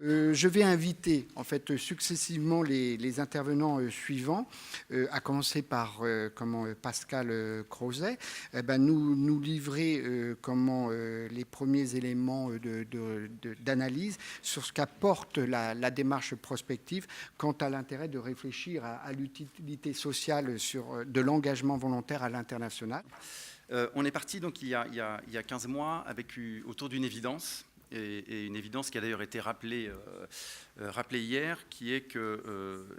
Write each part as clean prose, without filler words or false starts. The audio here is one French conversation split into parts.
Je vais inviter en fait successivement les intervenants suivants, à commencer par Pascal Crozet, nous livrer les premiers éléments d'analyse sur ce qu'apporte la démarche prospective quant à l'intérêt de réfléchir à l'utilité sociale de l'engagement volontaire à l'international. On est parti donc il y a 15 mois autour d'une évidence. Et une évidence qui a d'ailleurs été rappelée hier, qui est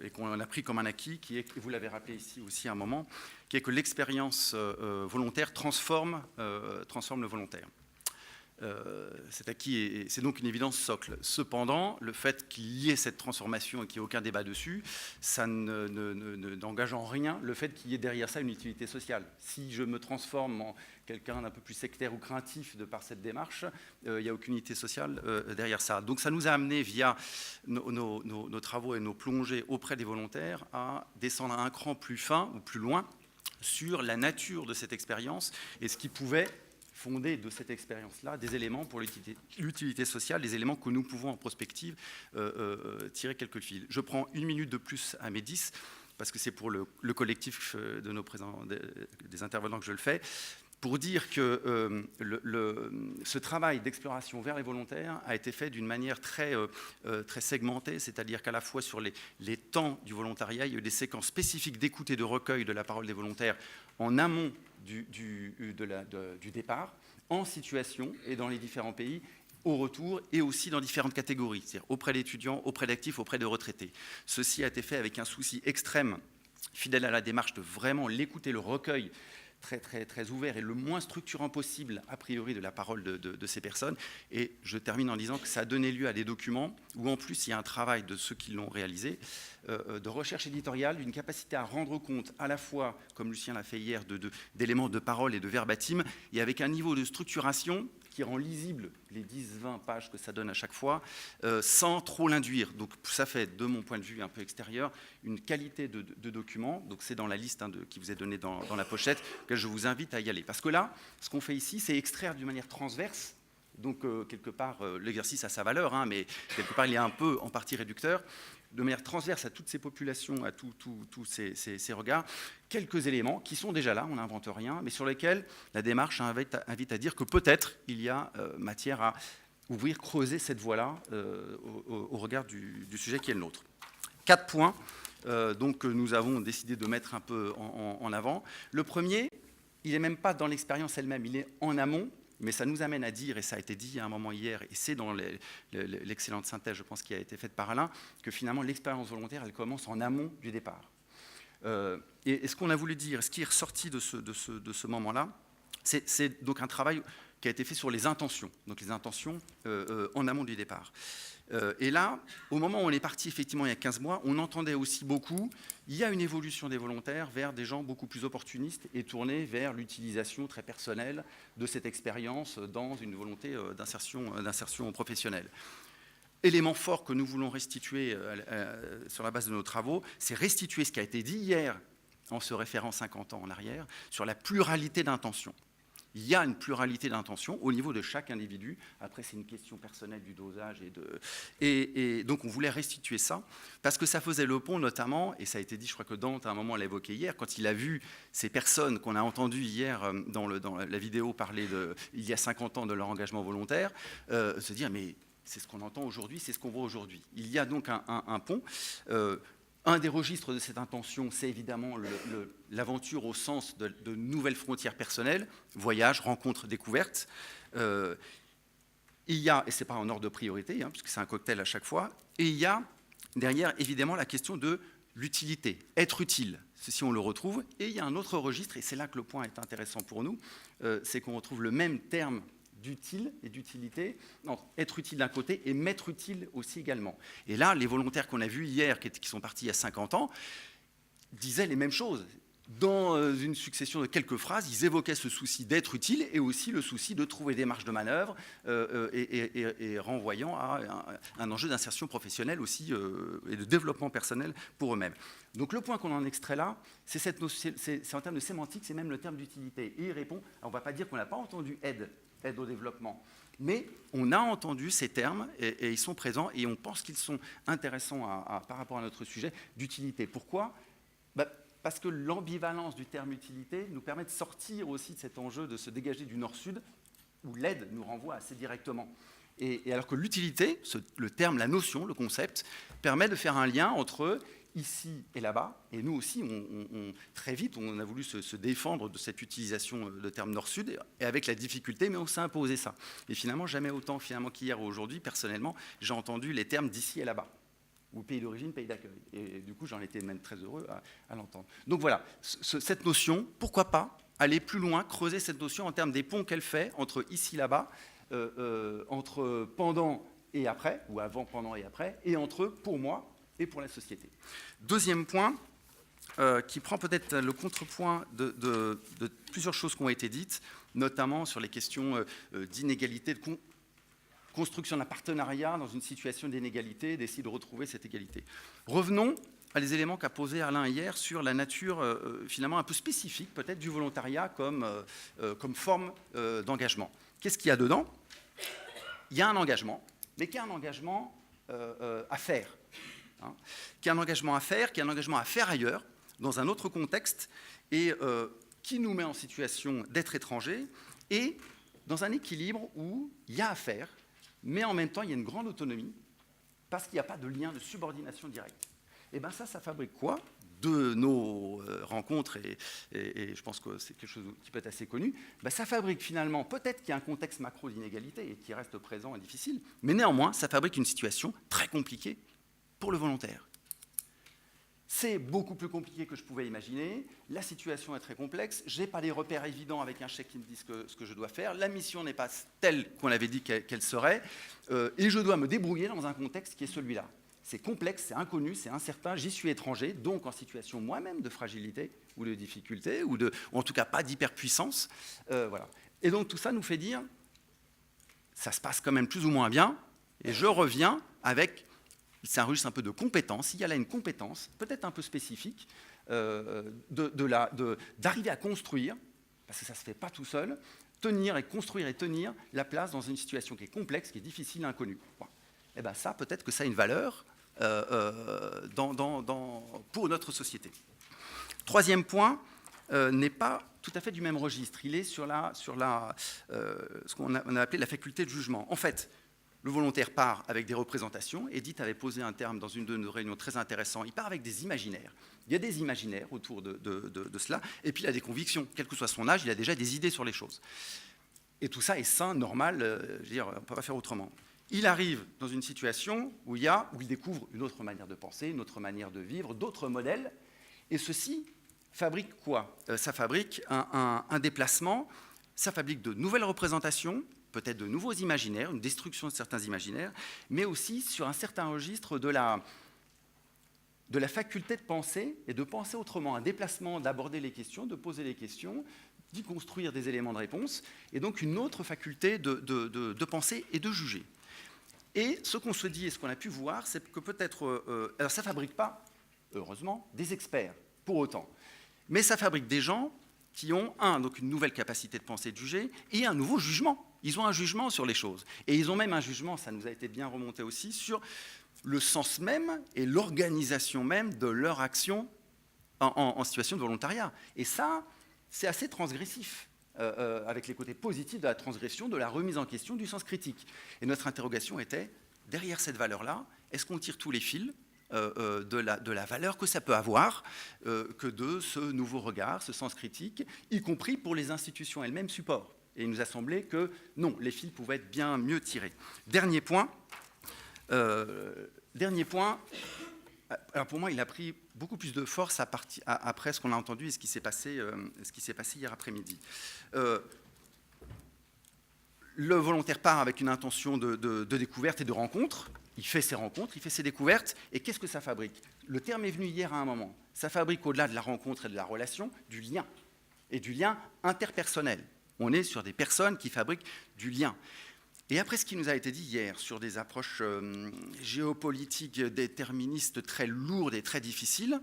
et qu'on a pris comme un acquis, qui est, vous l'avez rappelé ici aussi à un moment, qui est que l'expérience volontaire transforme le volontaire. C'est acquis et c'est donc une évidence socle. Cependant, le fait qu'il y ait cette transformation et qu'il n'y ait aucun débat dessus, ça n'engage en rien le fait qu'il y ait derrière ça une utilité sociale. Si je me transforme en quelqu'un d'un peu plus sectaire ou craintif de par cette démarche, il n'y a aucune utilité sociale derrière ça. Donc ça nous a amené via nos travaux et nos plongées auprès des volontaires à descendre à un cran plus fin ou plus loin sur la nature de cette expérience et ce qui pouvait fonder de cette expérience-là des éléments pour l'utilité sociale, des éléments que nous pouvons en prospective tirer quelques fils. Je prends 1 minute de plus à mes 10, parce que c'est pour le collectif des intervenants que je le fais, pour dire que ce travail d'exploration vers les volontaires a été fait d'une manière très segmentée, c'est-à-dire qu'à la fois sur les temps du volontariat, il y a eu des séquences spécifiques d'écoute et de recueil de la parole des volontaires en amont du départ, en situation et dans les différents pays, au retour et aussi dans différentes catégories, c'est-à-dire auprès d'étudiants, auprès d'actifs, auprès de retraités. Ceci a été fait avec un souci extrême, fidèle à la démarche de vraiment l'écoute et le recueil très, très, très ouvert et le moins structurant possible, a priori, de la parole de ces personnes. Et je termine en disant que ça a donné lieu à des documents où, en plus, il y a un travail de ceux qui l'ont réalisé, de recherche éditoriale, d'une capacité à rendre compte à la fois, comme Lucien l'a fait hier, d'éléments de parole et de verbatim, et avec un niveau de structuration qui rend lisible les 10-20 pages que ça donne à chaque fois, sans trop l'induire. Donc ça fait, de mon point de vue un peu extérieur, une qualité de document. Donc c'est dans la liste qui vous est donnée dans la pochette, que je vous invite à y aller. Parce que là, ce qu'on fait ici, c'est extraire d'une manière transverse. Donc quelque part, l'exercice a sa valeur, mais quelque part, il est un peu en partie réducteur, de manière transverse à toutes ces populations, à tous ces regards, quelques éléments qui sont déjà là, on n'invente rien, mais sur lesquels la démarche invite à dire que peut-être il y a matière à ouvrir, creuser cette voie-là au regard du sujet qui est le nôtre. 4 points donc, que nous avons décidé de mettre un peu en avant. Le premier, il n'est même pas dans l'expérience elle-même, il est en amont. Mais ça nous amène à dire, et ça a été dit à un moment hier, et c'est dans l'excellente synthèse, je pense, qui a été faite par Alain, que finalement l'expérience volontaire, elle commence en amont du départ. Et ce qu'on a voulu dire, ce qui est ressorti de ce moment-là, c'est donc un travail qui a été fait sur les intentions, donc les intentions en amont du départ. Et là, au moment où on est parti, effectivement, il y a 15 mois, on entendait aussi beaucoup, il y a une évolution des volontaires vers des gens beaucoup plus opportunistes et tournés vers l'utilisation très personnelle de cette expérience dans une volonté d'insertion professionnelle. Élément fort que nous voulons restituer sur la base de nos travaux, c'est restituer ce qui a été dit hier, en se référant 50 ans en arrière, sur la pluralité d'intentions. Il y a une pluralité d'intentions au niveau de chaque individu. Après, c'est une question personnelle du dosage. Et donc, on voulait restituer ça parce que ça faisait le pont, notamment, et ça a été dit, je crois que Dante, à un moment, l'a évoqué hier, quand il a vu ces personnes qu'on a entendues hier dans la vidéo parler, il y a 50 ans, de leur engagement volontaire, se dire, mais c'est ce qu'on entend aujourd'hui, c'est ce qu'on voit aujourd'hui. Il y a donc un pont. Un des registres de cette intention, c'est évidemment l'aventure au sens de nouvelles frontières personnelles, voyage, rencontres, découvertes. Il y a, et ce n'est pas en ordre de priorité, puisque c'est un cocktail à chaque fois, et il y a derrière évidemment la question de l'utilité, être utile. Ceci, on le retrouve. Et il y a un autre registre, et c'est là que le point est intéressant pour nous, c'est qu'on retrouve le même terme d'utile et d'utilité, être utile d'un côté et m'être utile aussi également. Et là, les volontaires qu'on a vus hier, qui sont partis il y a 50 ans, disaient les mêmes choses. Dans une succession de quelques phrases, ils évoquaient ce souci d'être utile et aussi le souci de trouver des marges de manœuvre et renvoyant à un enjeu d'insertion professionnelle aussi et de développement personnel pour eux-mêmes. Donc le point qu'on en extrait là, c'est en termes de sémantique, c'est même le terme d'utilité. Et il répond, on ne va pas dire qu'on n'a pas entendu aide au développement. Mais on a entendu ces termes et ils sont présents et on pense qu'ils sont intéressants par rapport à notre sujet d'utilité. Pourquoi ? Parce que l'ambivalence du terme utilité nous permet de sortir aussi de cet enjeu de se dégager du nord-sud où l'aide nous renvoie assez directement. Et alors que l'utilité, le terme, la notion, le concept, permet de faire un lien entre ici et là-bas. Et nous aussi, très vite, on a voulu se défendre de cette utilisation de terme nord-sud, et avec la difficulté, mais on s'est imposé ça. Et finalement, jamais autant qu'hier ou aujourd'hui, personnellement, j'ai entendu les termes d'ici et là-bas, ou pays d'origine, pays d'accueil. Et du coup, j'en étais même très heureux à l'entendre. Donc voilà, cette notion, pourquoi pas aller plus loin, creuser cette notion en termes des ponts qu'elle fait entre ici et là-bas, entre pendant et après, ou avant, pendant et après, et entre pour moi et pour la société. Deuxième point, qui prend peut-être le contrepoint de plusieurs choses qui ont été dites, notamment sur les questions d'inégalité, de construction d'un partenariat dans une situation d'inégalité, d'essayer de retrouver cette égalité. Revenons à les éléments qu'a posé Alain hier sur la nature finalement un peu spécifique peut-être du volontariat comme forme d'engagement. Qu'est-ce qu'il y a dedans ? Il y a un engagement, mais qui est un engagement à faire. Qui est un engagement à faire, qui est un engagement à faire ailleurs, dans un autre contexte, et qui nous met en situation d'être étrangers, et dans un équilibre où il y a à faire, mais en même temps, il y a une grande autonomie, parce qu'il n'y a pas de lien de subordination directe. Et bien ça fabrique quoi ? De nos rencontres, et je pense que c'est quelque chose qui peut être assez connu, ça fabrique finalement, peut-être qu'il y a un contexte macro d'inégalité, et qui reste présent et difficile, mais néanmoins, ça fabrique une situation très compliquée pour le volontaire. C'est beaucoup plus compliqué que je pouvais imaginer. La situation est très complexe. Je n'ai pas les repères évidents avec un chèque qui me dit ce que je dois faire. La mission n'est pas telle qu'on avait dit qu'elle serait. Et je dois me débrouiller dans un contexte qui est celui-là. C'est complexe, c'est inconnu, c'est incertain. J'y suis étranger, donc en situation moi-même de fragilité ou de difficulté, ou en tout cas pas d'hyperpuissance. Voilà. Et donc tout ça nous fait dire, ça se passe quand même plus ou moins bien. Et je reviens avec... C'est un registre un peu de compétence. Il y a là une compétence, peut-être un peu spécifique, d'arriver à construire, parce que ça ne se fait pas tout seul, construire et tenir la place dans une situation qui est complexe, qui est difficile, inconnue. Bon. Et bien ça, peut-être que ça a une valeur pour notre société. Troisième point, n'est pas tout à fait du même registre. Il est sur ce qu'on a appelé la faculté de jugement. En fait, le volontaire part avec des représentations. Edith avait posé un terme dans une de nos réunions très intéressant. Il part avec des imaginaires. Il y a des imaginaires autour de cela. Et puis il a des convictions. Quel que soit son âge, il a déjà des idées sur les choses. Et tout ça est sain, normal. Je veux dire, on ne peut pas faire autrement. Il arrive dans une situation où il découvre une autre manière de penser, une autre manière de vivre, d'autres modèles. Et ceci fabrique quoi ? Ça fabrique un déplacement. Ça fabrique de nouvelles représentations, peut-être de nouveaux imaginaires, une destruction de certains imaginaires, mais aussi sur un certain registre de la faculté de penser et de penser autrement, un déplacement, d'aborder les questions, de poser les questions, d'y construire des éléments de réponse, et donc une autre faculté de penser et de juger. Et ce qu'on se dit et ce qu'on a pu voir, c'est que peut-être... alors ça ne fabrique pas, heureusement, des experts, pour autant, mais ça fabrique des gens qui ont, donc une nouvelle capacité de penser et de juger, et un nouveau jugement. Ils ont un jugement sur les choses. Et ils ont même un jugement, ça nous a été bien remonté aussi, sur le sens même et l'organisation même de leur action en situation de volontariat. Et ça, c'est assez transgressif, avec les côtés positifs de la transgression, de la remise en question du sens critique. Et notre interrogation était, derrière cette valeur-là, est-ce qu'on tire tous les fils de la valeur que ça peut avoir, que de ce nouveau regard, ce sens critique, y compris pour les institutions elles-mêmes support. Et il nous a semblé que non, les fils pouvaient être bien mieux tirés. Dernier point, alors pour moi, il a pris beaucoup plus de force après ce qu'on a entendu et ce qui s'est passé hier après-midi. Le volontaire part avec une intention de découverte et de rencontre. Il fait ses rencontres, il fait ses découvertes. Et qu'est-ce que ça fabrique ? Le terme est venu hier à un moment. Ça fabrique, au-delà de la rencontre et de la relation, du lien. Et du lien interpersonnel. On est sur des personnes qui fabriquent du lien. Et après ce qui nous a été dit hier sur des approches géopolitiques déterministes très lourdes et très difficiles,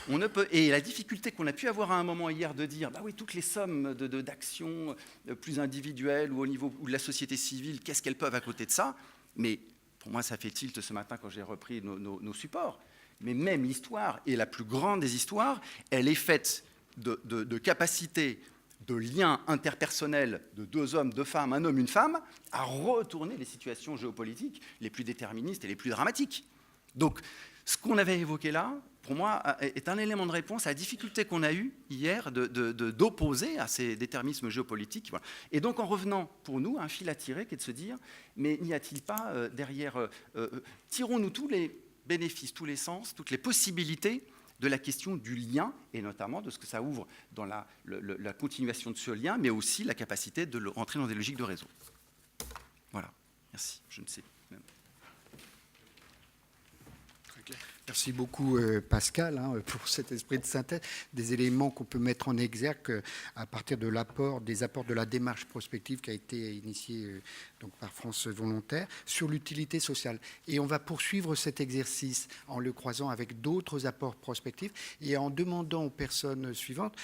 on ne peut, et la difficulté qu'on a pu avoir à un moment hier de dire, bah oui, toutes les sommes d'actions plus individuelles ou au niveau de la société civile, qu'est-ce qu'elles peuvent à côté de ça? Mais pour moi, ça fait tilt ce matin quand j'ai repris nos supports. Mais même l'histoire, et la plus grande des histoires, elle est faite de capacités, de liens interpersonnels de deux hommes, deux femmes, un homme, une femme, à retourner les situations géopolitiques les plus déterministes et les plus dramatiques. Donc, ce qu'on avait évoqué là, pour moi, est un élément de réponse à la difficulté qu'on a eue hier d'opposer à ces déterminismes géopolitiques. Voilà. Et donc, en revenant, pour nous, à un fil à tirer qui est de se dire, mais n'y a-t-il pas derrière, tirons-nous tous les bénéfices, tous les sens, toutes les possibilités de la question du lien, et notamment de ce que ça ouvre dans la continuation de ce lien, mais aussi la capacité de rentrer dans des logiques de réseau. Voilà, merci. Je ne sais même. Merci beaucoup Pascal pour cet esprit de synthèse, des éléments qu'on peut mettre en exergue à partir de des apports de la démarche prospective qui a été initiée donc par France Volontaire sur l'utilité sociale. Et on va poursuivre cet exercice en le croisant avec d'autres apports prospectifs et en demandant aux personnes suivantes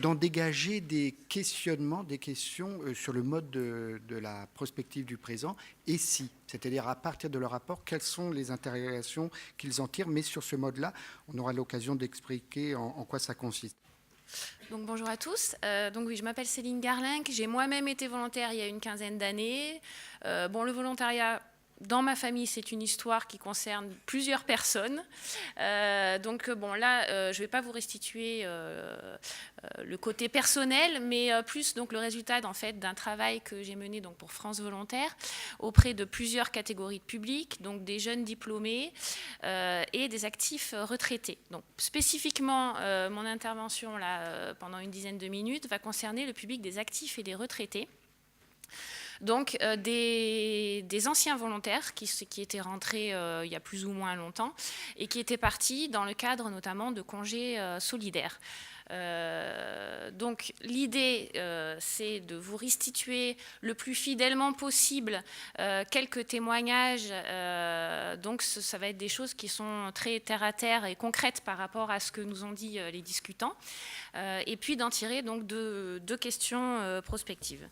d'en dégager des questionnements, des questions sur le mode de la prospective du présent et si, c'est-à-dire à partir de leur rapport, quelles sont les interrogations qu'ils en tirent, mais sur ce mode-là, on aura l'occasion d'expliquer en quoi ça consiste. Donc, bonjour à tous. Donc oui, je m'appelle Céline Garlinck. J'ai moi-même été volontaire il y a une quinzaine d'années. Le volontariat, dans ma famille, c'est une histoire qui concerne plusieurs personnes. Là, je ne vais pas vous restituer le côté personnel, mais plus donc le résultat d'un travail que j'ai mené donc pour France Volontaire auprès de plusieurs catégories de publics, donc des jeunes diplômés et des actifs retraités. Donc spécifiquement, mon intervention là pendant une dizaine de minutes va concerner le public des actifs et des retraités. Donc des anciens volontaires qui étaient rentrés il y a plus ou moins longtemps et qui étaient partis dans le cadre notamment de congés solidaires. Donc l'idée, c'est de vous restituer le plus fidèlement possible quelques témoignages. Donc ça va être des choses qui sont très terre-à-terre et concrètes par rapport à ce que nous ont dit les discutants. Et puis d'en tirer donc deux questions prospectives.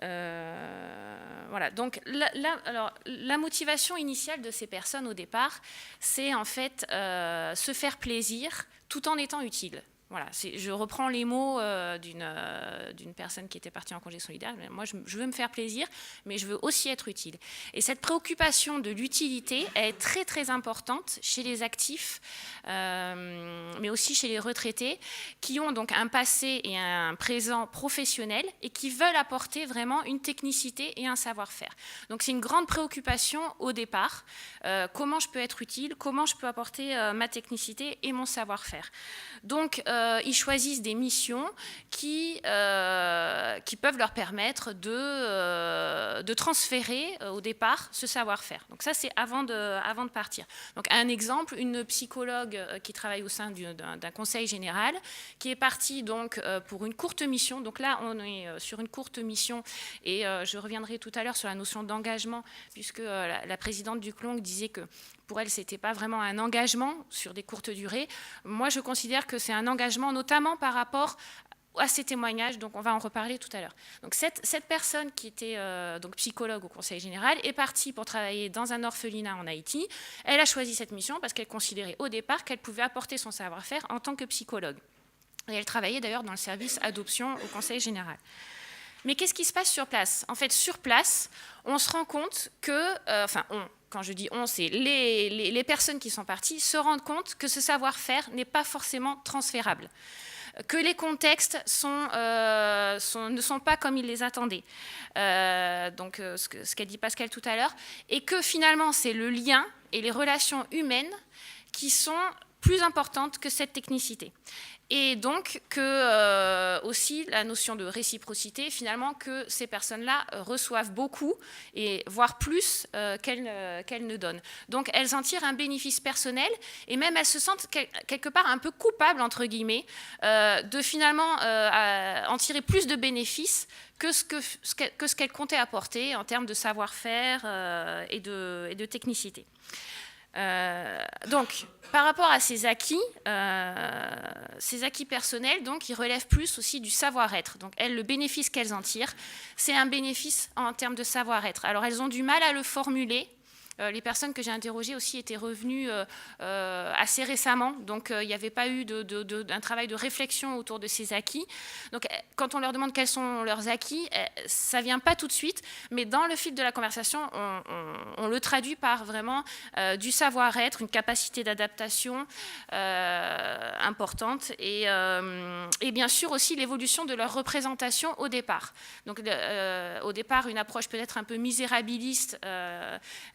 Voilà, donc la motivation initiale de ces personnes au départ, c'est en fait se faire plaisir tout en étant utile. Voilà, je reprends les mots d'une personne qui était partie en congé solidaire. Moi, je veux me faire plaisir, mais je veux aussi être utile. Et cette préoccupation de l'utilité est très, très importante chez les actifs, mais aussi chez les retraités, qui ont donc un passé et un présent professionnel et qui veulent apporter vraiment une technicité et un savoir-faire. Donc, c'est une grande préoccupation au départ. Comment je peux être utile? Comment je peux apporter ma technicité et mon savoir-faire? Donc, ils choisissent des missions qui peuvent leur permettre de transférer au départ ce savoir-faire. Donc ça, c'est avant de partir. Donc un exemple, une psychologue qui travaille au sein d'un conseil général, qui est partie donc pour une courte mission. Donc là, on est sur une courte mission et je reviendrai tout à l'heure sur la notion d'engagement, puisque la présidente du CLONC disait que pour elle, ce n'était pas vraiment un engagement sur des courtes durées. Moi, je considère que c'est un engagement, notamment par rapport à ces témoignages, donc on va en reparler tout à l'heure. Donc cette personne qui était donc psychologue au Conseil général est partie pour travailler dans un orphelinat en Haïti. Elle a choisi cette mission parce qu'elle considérait au départ qu'elle pouvait apporter son savoir-faire en tant que psychologue. Et elle travaillait d'ailleurs dans le service adoption au Conseil général. Mais qu'est-ce qui se passe sur place? En fait, sur place, on se rend compte que, quand je dis on, c'est les personnes qui sont parties, se rendent compte que ce savoir-faire n'est pas forcément transférable, que les contextes ne sont pas comme ils les attendaient. Donc, ce qu'a dit Pascal tout à l'heure, et que finalement, c'est le lien et les relations humaines qui sont plus importante que cette technicité. Et donc que aussi la notion de réciprocité, finalement, que ces personnes-là reçoivent beaucoup, et voire plus qu'elles ne donnent. Donc elles en tirent un bénéfice personnel, et même elles se sentent quelque part un peu coupables, entre guillemets, de finalement en tirer plus de bénéfices que ce qu'elles comptaient apporter en termes de savoir-faire et de technicité. Donc, par rapport à ces acquis personnels, donc, ils relèvent plus aussi du savoir-être. Donc, elles, le bénéfice qu'elles en tirent, c'est un bénéfice en termes de savoir-être. Alors, elles ont du mal à le formuler. Les personnes que j'ai interrogées aussi étaient revenues assez récemment, donc il n'y avait pas eu d'un travail de réflexion autour de ces acquis. Donc quand on leur demande quels sont leurs acquis, ça ne vient pas tout de suite, mais dans le fil de la conversation, on le traduit par vraiment du savoir-être, une capacité d'adaptation importante, et bien sûr aussi l'évolution de leur représentation au départ. Donc au départ, une approche peut-être un peu misérabiliste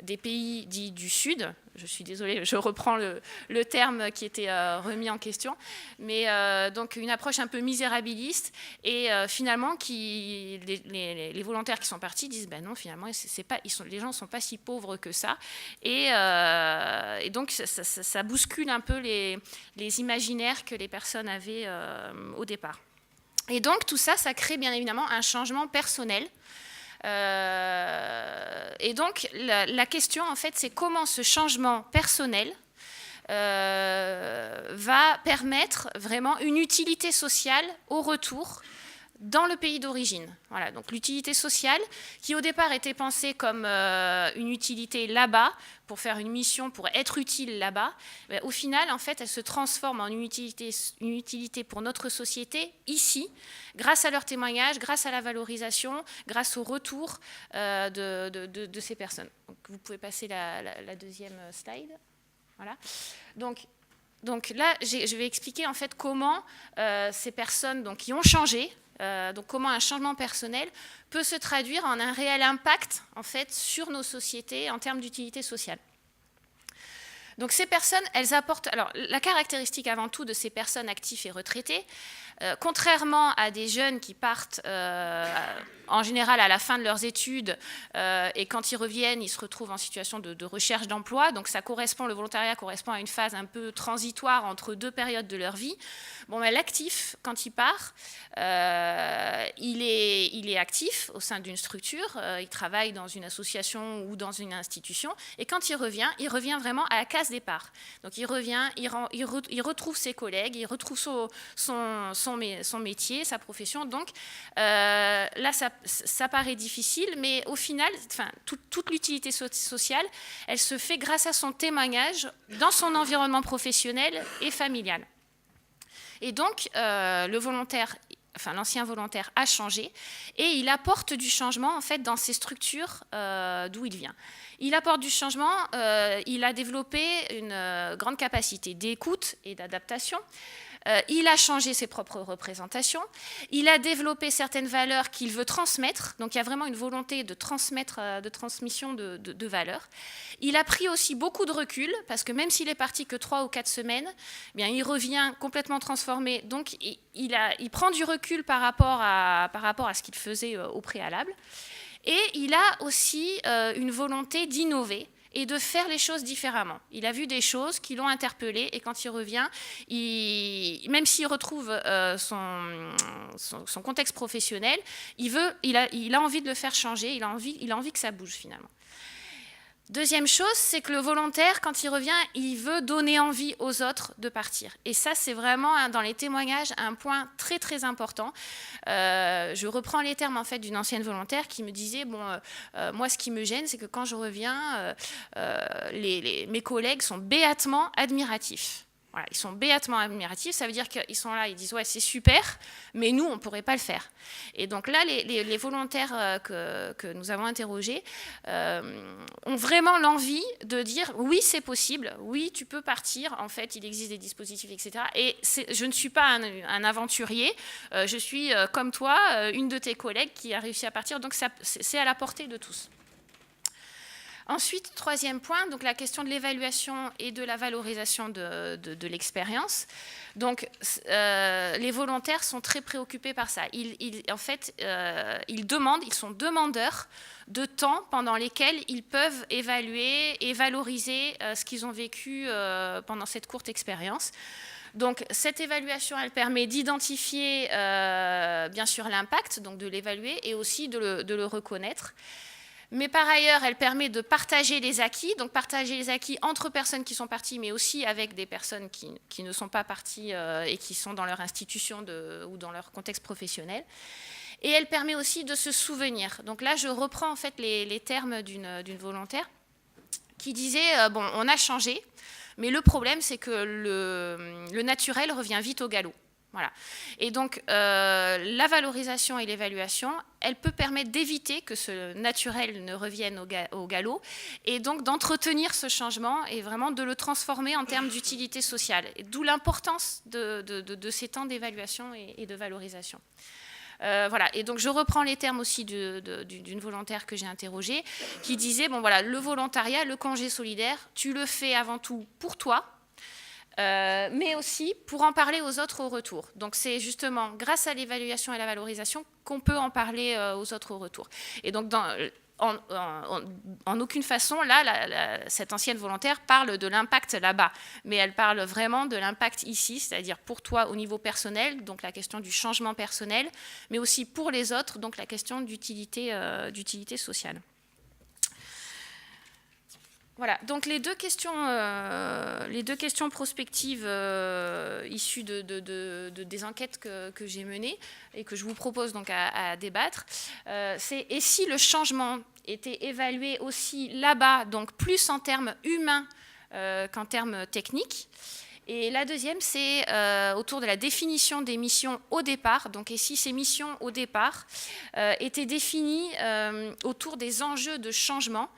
des pays dits du Sud. Je suis désolée, je reprends le terme qui était remis en question, mais donc une approche un peu misérabiliste, et finalement les volontaires qui sont partis disent ben non, finalement les gens ne sont pas si pauvres que ça, et donc ça bouscule un peu les imaginaires que les personnes avaient au départ. Et donc tout ça, ça crée bien évidemment un changement personnel. Et donc la question en fait, c'est comment ce changement personnel va permettre vraiment une utilité sociale au retour dans le pays d'origine. Voilà, donc l'utilité sociale qui au départ était pensée comme une utilité là-bas, pour faire une mission, pour être utile là-bas, au final, en fait, elle se transforme en une utilité pour notre société ici, grâce à leur témoignage, grâce à la valorisation, grâce au retour de ces personnes. Donc, vous pouvez passer la deuxième slide. Voilà. Donc là, je vais expliquer en fait comment ces personnes donc, qui ont changé, donc comment un changement personnel peut se traduire en un réel impact en fait, sur nos sociétés en termes d'utilité sociale. Donc ces personnes, elles apportent... Alors la caractéristique avant tout de ces personnes actives et retraitées, contrairement à des jeunes qui partent en général à la fin de leurs études et quand ils reviennent, ils se retrouvent en situation de recherche d'emploi. Donc le volontariat correspond à une phase un peu transitoire entre deux périodes de leur vie. Bon, ben, l'actif, quand il part, il est actif au sein d'une structure, il travaille dans une association ou dans une institution, et quand il revient vraiment à la case départ. Donc il revient, il retrouve ses collègues, il retrouve son métier, sa profession. Donc là, ça paraît difficile, mais au final, toute l'utilité sociale, elle se fait grâce à son témoignage dans son environnement professionnel et familial. Et donc, l'ancien volontaire a changé, et il apporte du changement en fait, dans ces structures d'où il vient. Il apporte du changement, il a développé une grande capacité d'écoute et d'adaptation. Il a changé ses propres représentations, il a développé certaines valeurs qu'il veut transmettre, donc il y a vraiment une volonté de transmission de valeurs. Il a pris aussi beaucoup de recul, parce que même s'il est parti que 3 ou 4 semaines, eh bien, il revient complètement transformé, donc il prend du recul par rapport à ce qu'il faisait au préalable. Et il a aussi une volonté d'innover et de faire les choses différemment. Il a vu des choses qui l'ont interpellé, et quand il revient, même s'il retrouve son contexte professionnel, il a envie de le faire changer, il a envie que ça bouge finalement. Deuxième chose, c'est que le volontaire, quand il revient, il veut donner envie aux autres de partir. Et ça, c'est vraiment, dans les témoignages, un point très, très important. Je reprends les termes en fait, d'une ancienne volontaire qui me disait, moi, ce qui me gêne, c'est que quand je reviens, mes collègues sont béatement admiratifs. Voilà, ils sont béatement admiratifs, ça veut dire qu'ils sont là, ils disent « ouais, c'est super, mais nous, on ne pourrait pas le faire ». Et donc là, les volontaires que nous avons interrogés ont vraiment l'envie de dire « oui, c'est possible, oui, tu peux partir, en fait, il existe des dispositifs, etc. » Et je ne suis pas un aventurier, je suis, comme toi, une de tes collègues qui a réussi à partir, donc c'est à la portée de tous. Ensuite, troisième point, donc la question de l'évaluation et de la valorisation de l'expérience. Donc, les volontaires sont très préoccupés par ça. Ils sont demandeurs de temps pendant lesquels ils peuvent évaluer et valoriser ce qu'ils ont vécu pendant cette courte expérience. Donc, cette évaluation, elle permet d'identifier, bien sûr, l'impact, donc de l'évaluer, et aussi de le reconnaître. Mais par ailleurs, elle permet de partager les acquis, donc partager les acquis entre personnes qui sont parties, mais aussi avec des personnes qui ne sont pas parties et qui sont dans leur institution ou dans leur contexte professionnel. Et elle permet aussi de se souvenir. Donc là, je reprends en fait les termes d'une volontaire qui disait, bon, on a changé, mais le problème, c'est que le naturel revient vite au galop. Voilà. Et donc, la valorisation et l'évaluation, elle peut permettre d'éviter que ce naturel ne revienne au galop et donc d'entretenir ce changement et vraiment de le transformer en termes d'utilité sociale. D'où l'importance de ces temps d'évaluation et de valorisation. Voilà. Et donc, je reprends les termes aussi d'une volontaire que j'ai interrogée qui disait, bon voilà, le volontariat, le congé solidaire, tu le fais avant tout pour toi, mais aussi pour en parler aux autres au retour. Donc c'est justement grâce à l'évaluation et la valorisation qu'on peut en parler aux autres au retour. Et donc en aucune façon, là, cette ancienne volontaire parle de l'impact là-bas, mais elle parle vraiment de l'impact ici, c'est-à-dire pour toi au niveau personnel, donc la question du changement personnel, mais aussi pour les autres, donc la question d'utilité sociale. Voilà, donc les deux questions prospectives issues des enquêtes que j'ai menées et que je vous propose donc à débattre, c'est et si le changement était évalué aussi là-bas, donc plus en termes humains qu'en termes techniques. Et la deuxième, c'est autour de la définition des missions au départ. Donc, et si ces missions au départ étaient définies autour des enjeux de changement,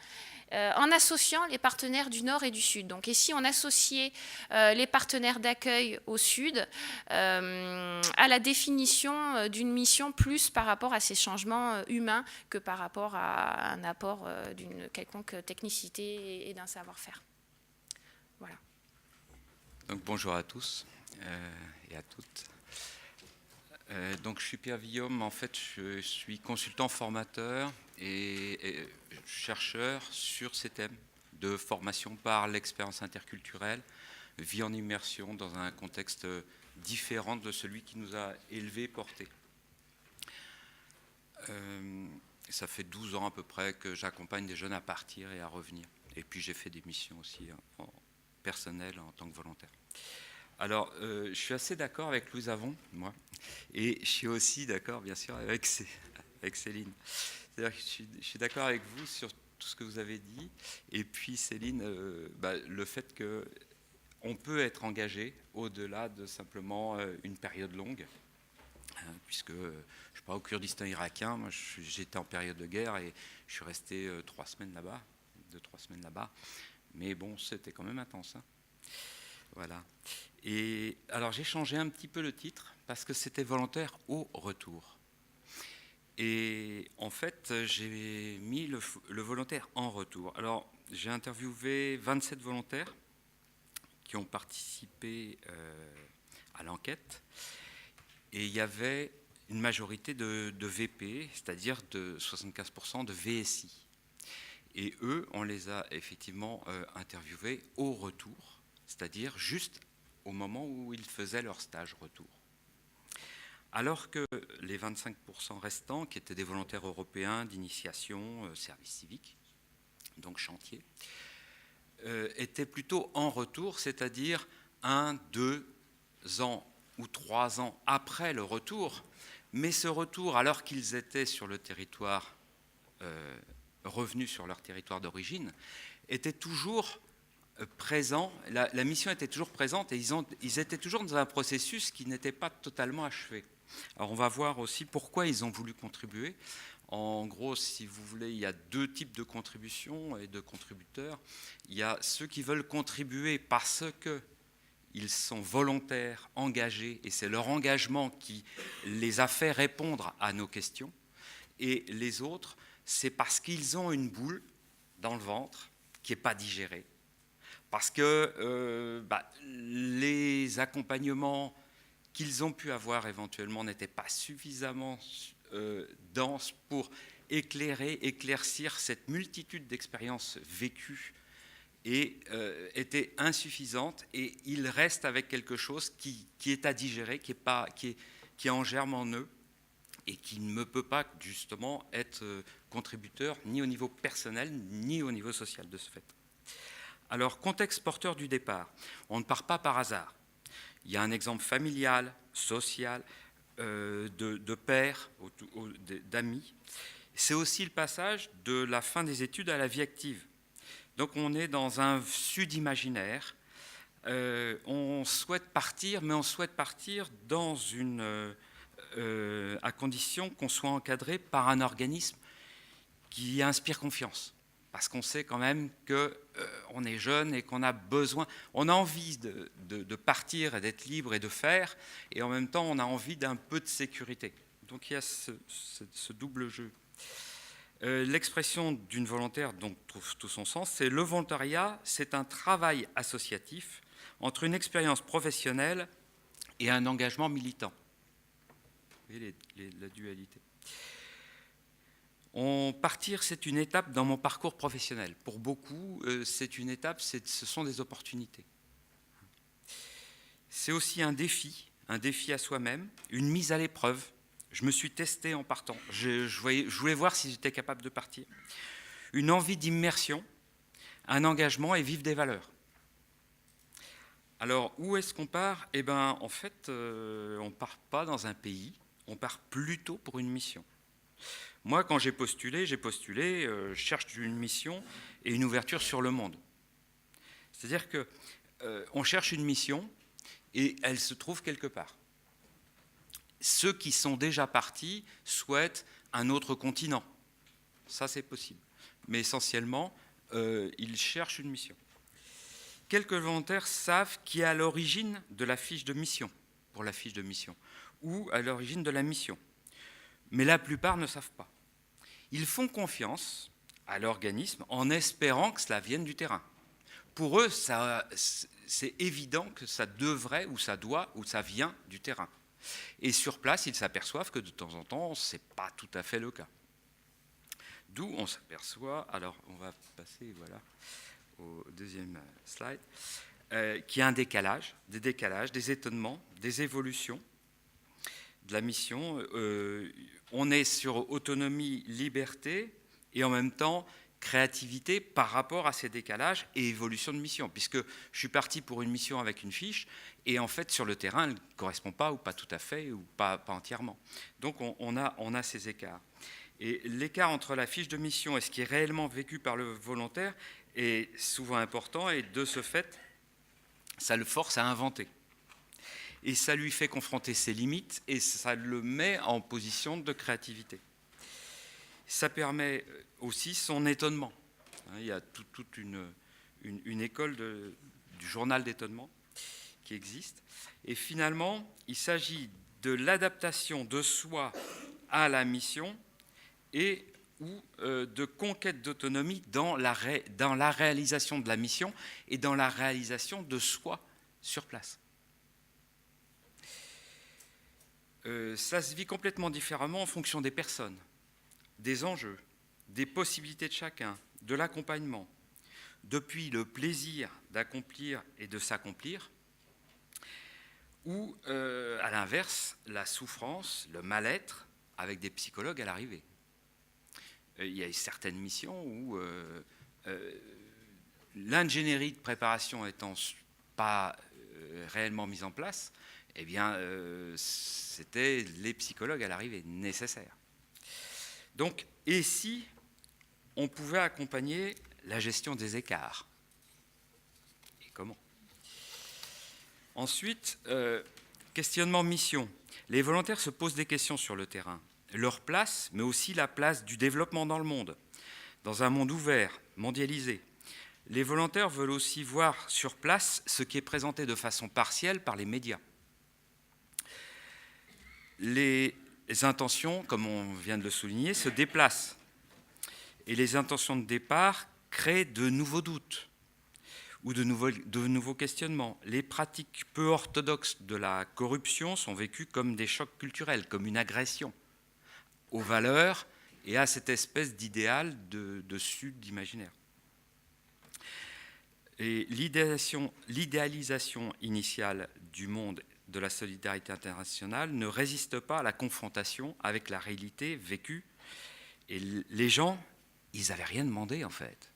en associant les partenaires du Nord et du Sud. Donc, et si on associait les partenaires d'accueil au Sud à la définition d'une mission plus par rapport à ces changements humains que par rapport à un apport d'une quelconque technicité et d'un savoir-faire. Voilà. Donc, bonjour à tous et à toutes. Donc, je suis Pierre Villaume, en fait, je suis consultant formateur et chercheur sur ces thèmes de formation par l'expérience interculturelle, vie en immersion dans un contexte différent de celui qui nous a élevés, portés. Ça fait 12 ans à peu près que j'accompagne des jeunes à partir et à revenir. Et puis j'ai fait des missions aussi en personnel en tant que volontaire. Alors, je suis assez d'accord avec Louise Avon, moi, et je suis aussi d'accord, bien sûr, avec Céline. C'est-à-dire que je suis d'accord avec vous sur tout ce que vous avez dit, et puis Céline, le fait qu'on peut être engagé au-delà de simplement une période longue, puisque, je ne sais pas, au Kurdistan irakien, moi j'étais en période de guerre et je suis resté 2-3 semaines là-bas, mais bon, c'était quand même intense, hein. Voilà. Et alors j'ai changé un petit peu le titre parce que c'était volontaire au retour. Et en fait, j'ai mis le volontaire en retour. Alors j'ai interviewé 27 volontaires qui ont participé à l'enquête. Et il y avait une majorité de VP, c'est-à-dire de 75% de VSI. Et eux, on les a effectivement interviewés au retour, c'est-à-dire juste au moment où ils faisaient leur stage retour. Alors que les 25% restants, qui étaient des volontaires européens d'initiation, service civique, donc chantier, étaient plutôt en retour, c'est-à-dire 1, 2 ans ou 3 ans après le retour, mais ce retour, alors qu'ils étaient sur le territoire, revenus sur leur territoire d'origine, était toujours présent, la mission était toujours présente et ils étaient toujours dans un processus qui n'était pas totalement achevé. Alors on va voir aussi pourquoi ils ont voulu contribuer. En gros, si vous voulez, il y a 2 types de contributions et de contributeurs. Il y a ceux qui veulent contribuer parce qu'ils sont volontaires, engagés, et c'est leur engagement qui les a fait répondre à nos questions. Et les autres, c'est parce qu'ils ont une boule dans le ventre qui n'est pas digéré. Parce que les accompagnements qu'ils ont pu avoir éventuellement n'étaient pas suffisamment denses pour éclaircir cette multitude d'expériences vécues et étaient insuffisantes, et ils restent avec quelque chose qui est à digérer, qui est en germe en eux, et qui ne peut pas justement être contributeur ni au niveau personnel ni au niveau social de ce fait. Alors, contexte porteur du départ. On ne part pas par hasard. Il y a un exemple familial, social, de père, d'amis. C'est aussi le passage de la fin des études à la vie active. Donc on est dans un sud imaginaire. On souhaite partir, mais on souhaite partir dans à condition qu'on soit encadré par un organisme qui inspire confiance. Parce qu'on sait quand même qu'on est jeune et qu'on a besoin, on a envie de partir et d'être libre et de faire, et en même temps on a envie d'un peu de sécurité. Donc il y a ce double jeu. L'expression d'une volontaire donc trouve tout son sens, c'est le volontariat, c'est un travail associatif entre une expérience professionnelle et un engagement militant. Vous voyez la dualité. Partir, c'est une étape dans mon parcours professionnel. Pour beaucoup, c'est une étape, ce sont des opportunités. C'est aussi un défi à soi-même, une mise à l'épreuve. Je me suis testé en partant. Je voulais voir si j'étais capable de partir. Une envie d'immersion, un engagement et vivre des valeurs. Alors, où est-ce qu'on part ? Eh bien, en fait, on ne part pas dans un pays, on part plutôt pour une mission. Moi, quand j'ai postulé, je cherche une mission et une ouverture sur le monde. C'est-à-dire qu'on cherche une mission et elle se trouve quelque part. Ceux qui sont déjà partis souhaitent un autre continent. Ça, c'est possible. Mais essentiellement, ils cherchent une mission. Quelques volontaires savent qui est à l'origine de la fiche de mission, pour la fiche de mission, ou à l'origine de la mission. Mais la plupart ne savent pas. Ils font confiance à l'organisme en espérant que cela vienne du terrain. Pour eux, c'est évident que ça devrait, ou ça doit, ou ça vient du terrain. Et sur place, ils s'aperçoivent que de temps en temps, ce n'est pas tout à fait le cas. D'où on s'aperçoit, alors on va passer au deuxième slide, qu'il y a des décalages, des étonnements, des évolutions de la mission. On est sur autonomie, liberté, et en même temps créativité par rapport à ces décalages et évolution de mission, puisque je suis parti pour une mission avec une fiche, et en fait sur le terrain, elle ne correspond pas, ou pas tout à fait, ou pas entièrement. Donc on a ces écarts. Et l'écart entre la fiche de mission et ce qui est réellement vécu par le volontaire est souvent important, et de ce fait, ça le force à inventer. Et ça lui fait confronter ses limites, et ça le met en position de créativité. Ça permet aussi son étonnement. Il y a toute une école du journal d'étonnement qui existe. Et finalement, il s'agit de l'adaptation de soi à la mission et ou de conquête d'autonomie dans la réalisation de la mission et dans la réalisation de soi sur place. Ça se vit complètement différemment en fonction des personnes, des enjeux, des possibilités de chacun, de l'accompagnement, depuis le plaisir d'accomplir et de s'accomplir, ou à l'inverse, la souffrance, le mal-être, avec des psychologues à l'arrivée. Il y a certaines missions où l'ingénierie de préparation étant pas réellement mise en place, eh bien, c'était les psychologues à l'arrivée, nécessaires. Donc, et si on pouvait accompagner la gestion des écarts ? Et comment ? Ensuite, questionnement mission. Les volontaires se posent des questions sur le terrain. Leur place, mais aussi la place du développement dans le monde, dans un monde ouvert, mondialisé. Les volontaires veulent aussi voir sur place ce qui est présenté de façon partielle par les médias. Les intentions, comme on vient de le souligner, se déplacent. Et les intentions de départ crée de nouveaux doutes ou de nouveaux questionnements. Les pratiques peu orthodoxes de la corruption sont vécues comme des chocs culturels, comme une agression aux valeurs et à cette espèce d'idéal de sud imaginaire. Et l'idéalisation initiale du monde de la solidarité internationale ne résiste pas à la confrontation avec la réalité vécue. Et les gens, ils n'avaient rien demandé en fait.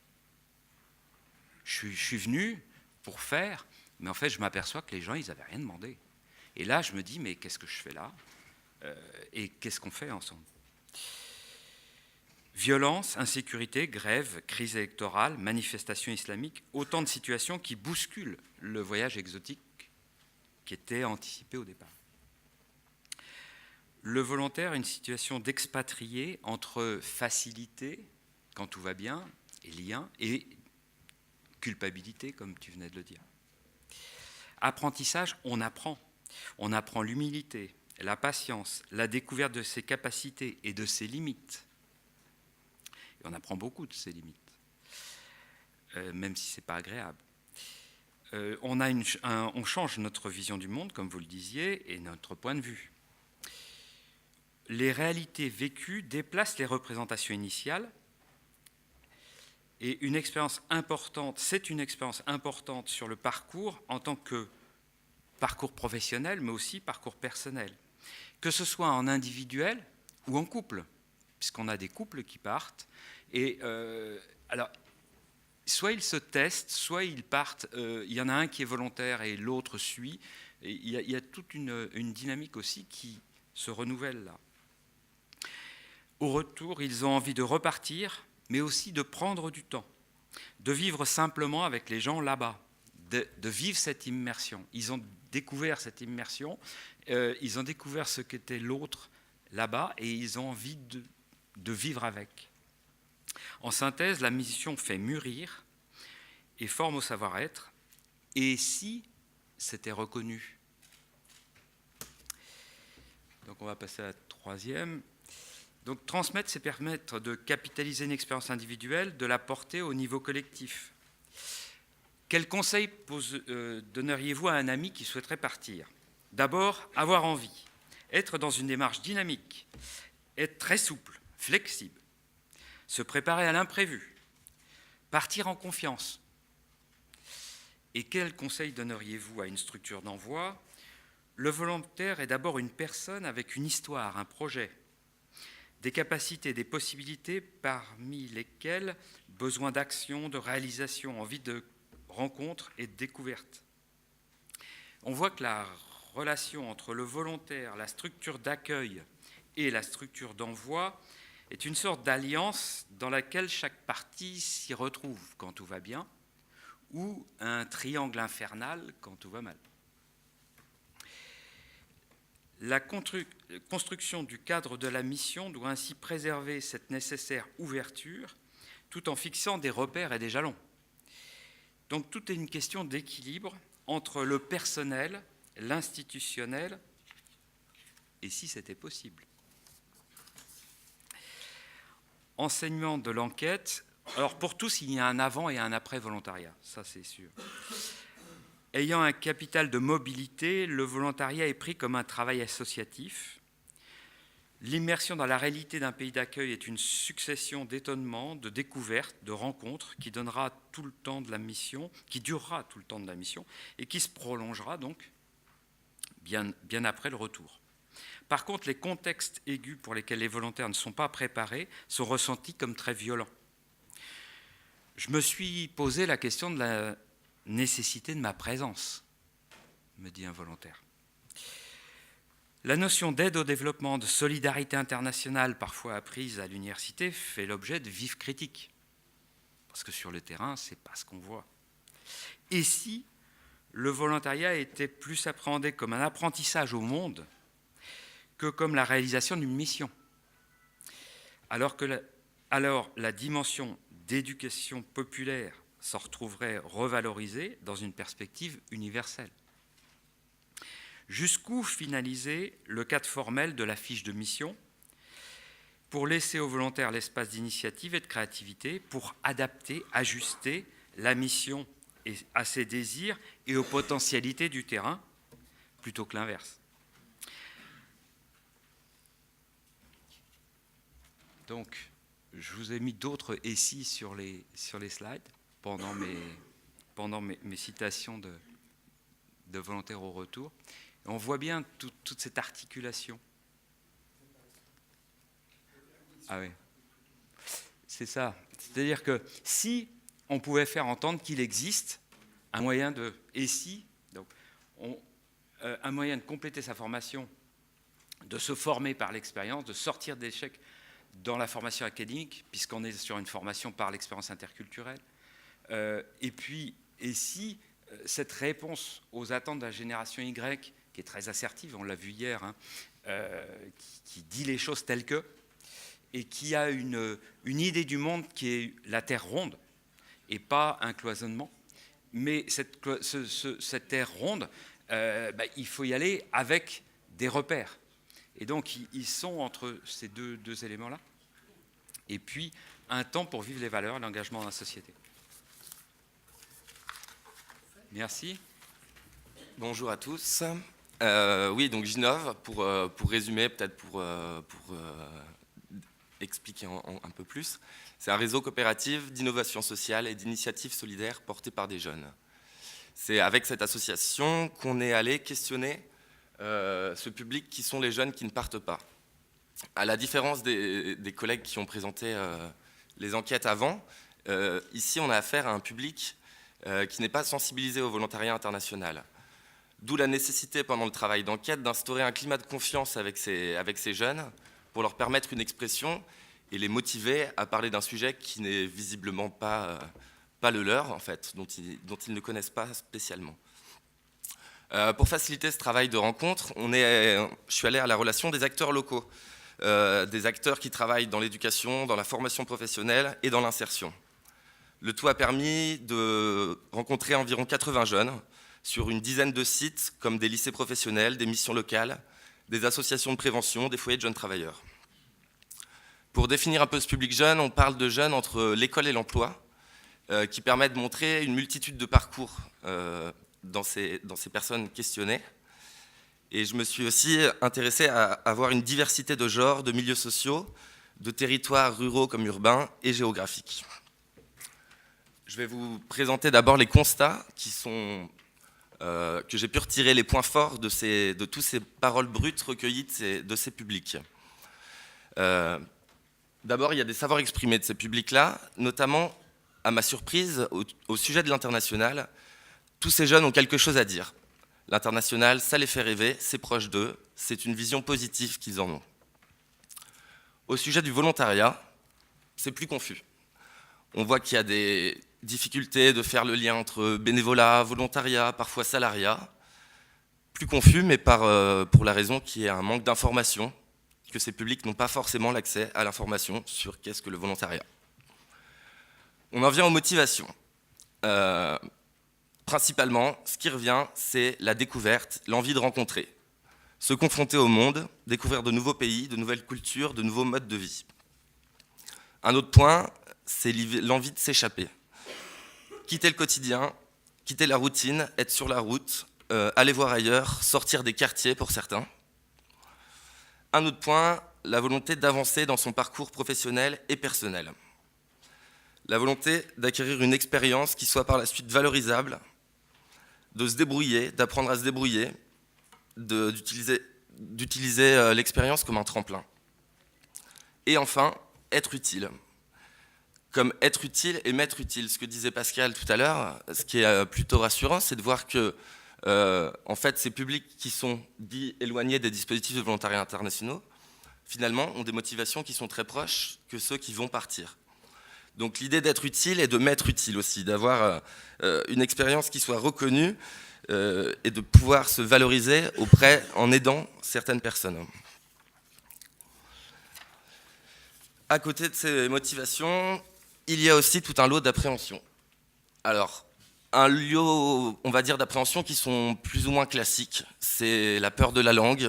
Je suis venu pour faire, mais en fait je m'aperçois que les gens, ils n'avaient rien demandé. Et là je me dis, mais qu'est-ce que je fais là et qu'est-ce qu'on fait ensemble? Violence, insécurité, grève, crise électorale, manifestations islamiques, autant de situations qui bousculent le voyage exotique qui était anticipé au départ. Le volontaire a une situation d'expatrié entre facilité, quand tout va bien, et lien, et culpabilité, comme tu venais de le dire. Apprentissage, on apprend. On apprend l'humilité, la patience, la découverte de ses capacités et de ses limites. Et on apprend beaucoup de ses limites, même si ce n'est pas agréable. On change notre vision du monde, comme vous le disiez, et notre point de vue. Les réalités vécues déplacent les représentations initiales, et une expérience importante, c'est une expérience importante sur le parcours en tant que parcours professionnel, mais aussi parcours personnel, que ce soit en individuel ou en couple, puisqu'on a des couples qui partent. Et alors, soit ils se testent, soit ils partent. Il y en a un qui est volontaire et l'autre suit. Et il y a toute une dynamique aussi qui se renouvelle là. Au retour, ils ont envie de repartir, mais aussi de prendre du temps, de vivre simplement avec les gens là-bas, de vivre cette immersion. Ils ont découvert cette immersion, ils ont découvert ce qu'était l'autre là-bas et ils ont envie de vivre avec. En synthèse, la mission fait mûrir et forme au savoir-être. Et si c'était reconnu? Donc on va passer à la troisième. Donc transmettre, c'est permettre de capitaliser une expérience individuelle, de la porter au niveau collectif. Quel conseil donneriez-vous à un ami qui souhaiterait partir? D'abord, avoir envie, être dans une démarche dynamique, être très souple, flexible, se préparer à l'imprévu, partir en confiance. Et quel conseil donneriez-vous à une structure d'envoi? Le volontaire est d'abord une personne avec une histoire, un projet, des capacités, des possibilités parmi lesquelles besoin d'action, de réalisation, envie de rencontre et de découverte. On voit que la relation entre le volontaire, la structure d'accueil et la structure d'envoi est une sorte d'alliance dans laquelle chaque partie s'y retrouve quand tout va bien, ou un triangle infernal quand tout va mal. La construction du cadre de la mission doit ainsi préserver cette nécessaire ouverture tout en fixant des repères et des jalons. Donc tout est une question d'équilibre entre le personnel, l'institutionnel, et si c'était possible. Enseignement de l'enquête. Alors pour tous, il y a un avant et un après volontariat, ça c'est sûr. Ayant un capital de mobilité, le volontariat est pris comme un travail associatif. L'immersion dans la réalité d'un pays d'accueil est une succession d'étonnements, de découvertes, de rencontres qui donnera tout le temps de la mission, qui durera tout le temps de la mission et qui se prolongera donc bien après le retour. Par contre, les contextes aigus pour lesquels les volontaires ne sont pas préparés sont ressentis comme très violents. Je me suis posé la question de la nécessité de ma présence, me dit un volontaire. La notion d'aide au développement, de solidarité internationale, parfois apprise à l'université, fait l'objet de vives critiques. Parce que sur le terrain, ce n'est pas ce qu'on voit. Et si le volontariat était plus appréhendé comme un apprentissage au monde que comme la réalisation d'une mission? Alors la dimension d'éducation populaire s'en retrouverait revalorisée dans une perspective universelle. Jusqu'où finaliser le cadre formel de la fiche de mission pour laisser aux volontaires l'espace d'initiative et de créativité, pour adapter, ajuster la mission à ses désirs et aux potentialités du terrain, plutôt que l'inverse. Donc, je vous ai mis d'autres « et si » sur les slides pendant mes citations de volontaires au retour. Et on voit bien toute cette articulation. Ah oui, c'est ça. C'est-à-dire que si on pouvait faire entendre qu'il existe un moyen de... Et si, donc, un moyen de compléter sa formation, de se former par l'expérience, de sortir d'échecs dans la formation académique, puisqu'on est sur une formation par l'expérience interculturelle. Et puis, et si cette réponse aux attentes de la génération Y, qui est très assertive, on l'a vu hier, hein, qui dit les choses telles que, et qui a une idée du monde qui est la Terre ronde, et pas un cloisonnement, mais cette Terre ronde, il faut y aller avec des repères. Et donc, ils sont entre ces deux éléments-là. Et puis, un temps pour vivre les valeurs et l'engagement dans la société. Merci. Bonjour à tous. Oui, donc Ginov, pour résumer, peut-être pour expliquer un peu plus, c'est un réseau coopératif d'innovation sociale et d'initiatives solidaires porté par des jeunes. C'est avec cette association qu'on est allé questionner ce public qui sont les jeunes qui ne partent pas. À la différence des collègues qui ont présenté les enquêtes avant, ici on a affaire à un public qui n'est pas sensibilisé au volontariat international. D'où la nécessité pendant le travail d'enquête d'instaurer un climat de confiance avec ces jeunes pour leur permettre une expression et les motiver à parler d'un sujet qui n'est visiblement pas le leur, en fait, dont ils ne connaissent pas spécialement. Pour faciliter ce travail de rencontre, je suis allé à la relation des acteurs locaux, des acteurs qui travaillent dans l'éducation, dans la formation professionnelle et dans l'insertion. Le tout a permis de rencontrer environ 80 jeunes sur une dizaine de sites comme des lycées professionnels, des missions locales, des associations de prévention, des foyers de jeunes travailleurs. Pour définir un peu ce public jeune, on parle de jeunes entre l'école et l'emploi, qui permet de montrer une multitude de parcours dans ces personnes questionnées. Et je me suis aussi intéressé à avoir une diversité de genres, de milieux sociaux, de territoires ruraux comme urbains et géographiques. Je vais vous présenter d'abord les constats que j'ai pu retirer, les points forts de toutes ces paroles brutes recueillies de ces publics. D'abord, il y a des savoirs exprimés de ces publics-là, notamment, à ma surprise, au sujet de l'international. Tous ces jeunes ont quelque chose à dire. L'international, ça les fait rêver, c'est proche d'eux, c'est une vision positive qu'ils en ont. Au sujet du volontariat, c'est plus confus. On voit qu'il y a des difficultés de faire le lien entre bénévolat, volontariat, parfois salariat. Plus confus, mais pour la raison qu'il y a un manque d'information, que ces publics n'ont pas forcément l'accès à l'information sur qu'est-ce que le volontariat. On en vient aux motivations. Principalement, ce qui revient, c'est la découverte, l'envie de rencontrer, se confronter au monde, découvrir de nouveaux pays, de nouvelles cultures, de nouveaux modes de vie. Un autre point, c'est l'envie de s'échapper. Quitter le quotidien, quitter la routine, être sur la route, aller voir ailleurs, sortir des quartiers pour certains. Un autre point, la volonté d'avancer dans son parcours professionnel et personnel. La volonté d'acquérir une expérience qui soit par la suite valorisable, de se débrouiller, d'apprendre à se débrouiller, d'utiliser l'expérience comme un tremplin. Et enfin, être utile. Comme être utile et m'être utile. Ce que disait Pascal tout à l'heure, ce qui est plutôt rassurant, c'est de voir que en fait, ces publics qui sont dits éloignés des dispositifs de volontariat internationaux, finalement, ont des motivations qui sont très proches que ceux qui vont partir. Donc l'idée d'être utile et de m'être utile aussi, d'avoir une expérience qui soit reconnue et de pouvoir se valoriser en aidant certaines personnes. À côté de ces motivations, il y a aussi tout un lot d'appréhensions. Alors, un lot, on va dire, d'appréhensions qui sont plus ou moins classiques. C'est la peur de la langue,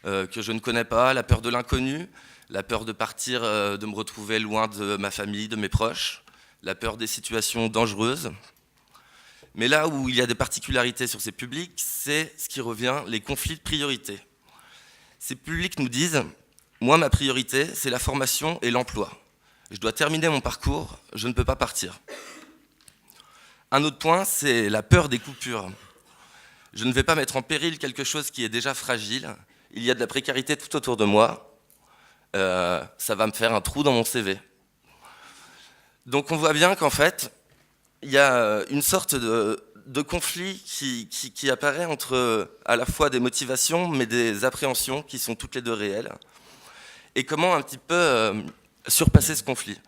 que je ne connais pas, la peur de l'inconnu, la peur de partir, de me retrouver loin de ma famille, de mes proches, la peur des situations dangereuses. Mais là où il y a des particularités sur ces publics, c'est ce qui revient, les conflits de priorité. Ces publics nous disent « Moi, ma priorité, c'est la formation et l'emploi. Je dois terminer mon parcours, je ne peux pas partir. » Un autre point, c'est la peur des coupures. Je ne vais pas mettre en péril quelque chose qui est déjà fragile. Il y a de la précarité tout autour de moi. Ça va me faire un trou dans mon CV. Donc on voit bien qu'en fait, il y a une sorte de conflit qui apparaît entre à la fois des motivations, mais des appréhensions qui sont toutes les deux réelles. Et comment un petit peu surpasser ce conflit.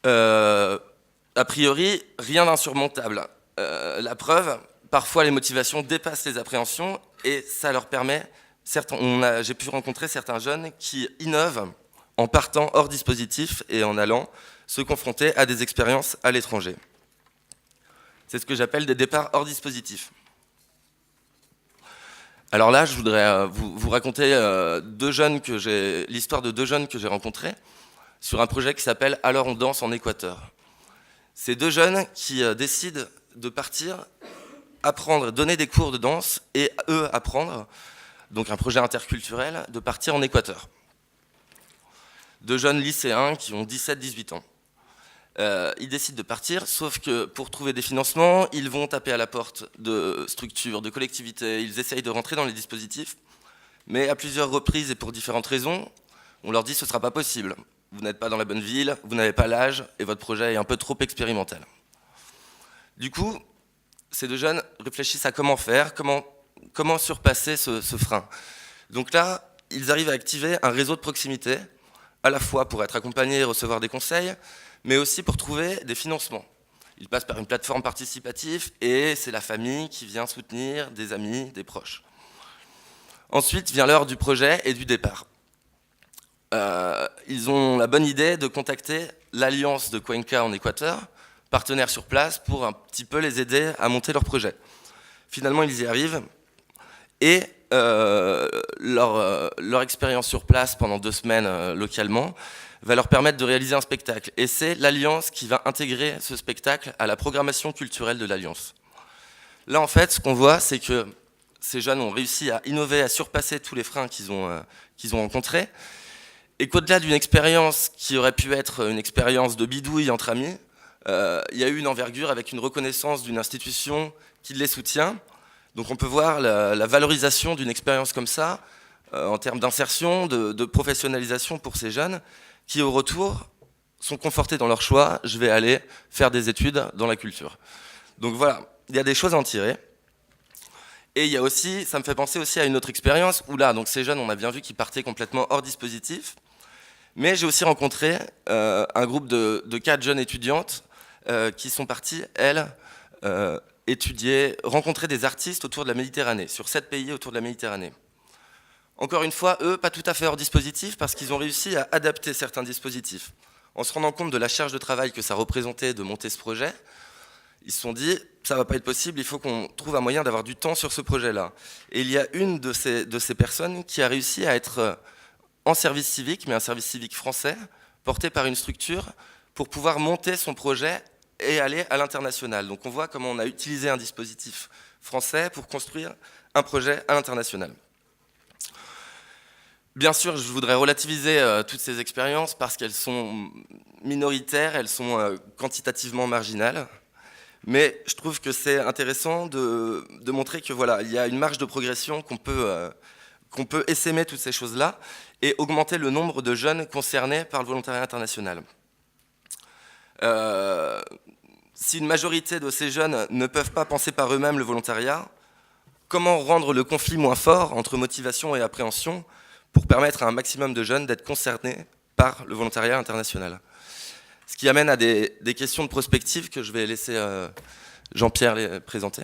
A priori, rien d'insurmontable. La preuve, parfois les motivations dépassent les appréhensions et ça leur permet, j'ai pu rencontrer certains jeunes qui innovent en partant hors dispositif et en allant se confronter à des expériences à l'étranger. C'est ce que j'appelle des départs hors dispositif. Alors là, je voudrais vous raconter l'histoire de deux jeunes que j'ai rencontrés sur un projet qui s'appelle « Alors on danse en Équateur ». C'est deux jeunes qui décident de partir, apprendre, donner des cours de danse et eux apprendre, donc un projet interculturel, de partir en Équateur. Deux jeunes lycéens qui ont 17-18 ans. Ils décident de partir, sauf que pour trouver des financements, ils vont taper à la porte de structures, de collectivités, ils essayent de rentrer dans les dispositifs, mais à plusieurs reprises et pour différentes raisons, on leur dit que ce ne sera pas possible. Vous n'êtes pas dans la bonne ville, vous n'avez pas l'âge et votre projet est un peu trop expérimental. Du coup, ces deux jeunes réfléchissent à comment faire, comment surpasser ce frein. Donc là, ils arrivent à activer un réseau de proximité, à la fois pour être accompagnés et recevoir des conseils, mais aussi pour trouver des financements. Ils passent par une plateforme participative et c'est la famille qui vient soutenir des amis, des proches. Ensuite vient l'heure du projet et du départ. Ils ont la bonne idée de contacter l'Alliance de Cuenca en Équateur, partenaire sur place, pour un petit peu les aider à monter leur projet. Finalement, ils y arrivent et leur expérience sur place pendant 2 semaines localement va leur permettre de réaliser un spectacle. Et c'est l'Alliance qui va intégrer ce spectacle à la programmation culturelle de l'Alliance. Là, en fait, ce qu'on voit, c'est que ces jeunes ont réussi à innover, à surpasser tous les freins qu'ils ont rencontrés, et qu'au-delà d'une expérience qui aurait pu être une expérience de bidouille entre amis, il y a eu une envergure avec une reconnaissance d'une institution qui les soutient. Donc on peut voir la valorisation d'une expérience comme ça, en termes d'insertion, de professionnalisation pour ces jeunes, qui au retour sont confortés dans leur choix, je vais aller faire des études dans la culture. Donc voilà, il y a des choses à en tirer. Et il y a aussi, ça me fait penser aussi à une autre expérience, où là, donc ces jeunes, on a bien vu qu'ils partaient complètement hors dispositif, mais j'ai aussi rencontré un groupe de 4 jeunes étudiantes qui sont parties, elles, rencontrer des artistes autour de la Méditerranée, sur 7 pays autour de la Méditerranée. Encore une fois, eux, pas tout à fait hors dispositif, parce qu'ils ont réussi à adapter certains dispositifs. En se rendant compte de la charge de travail que ça représentait de monter ce projet, ils se sont dit, ça ne va pas être possible, il faut qu'on trouve un moyen d'avoir du temps sur ce projet-là. Et il y a une de ces personnes qui a réussi à être en service civique, mais un service civique français, porté par une structure, pour pouvoir monter son projet et aller à l'international. Donc on voit comment on a utilisé un dispositif français pour construire un projet à l'international. Bien sûr, je voudrais relativiser toutes ces expériences parce qu'elles sont minoritaires, elles sont quantitativement marginales. Mais je trouve que c'est intéressant de montrer que voilà, il y a une marge de progression qu'on peut essaimer toutes ces choses-là et augmenter le nombre de jeunes concernés par le volontariat international. Si une majorité de ces jeunes ne peuvent pas penser par eux-mêmes le volontariat, comment rendre le conflit moins fort entre motivation et appréhension pour permettre à un maximum de jeunes d'être concernés par le volontariat international? Ce qui amène à des questions de prospective que je vais laisser Jean-Pierre les présenter.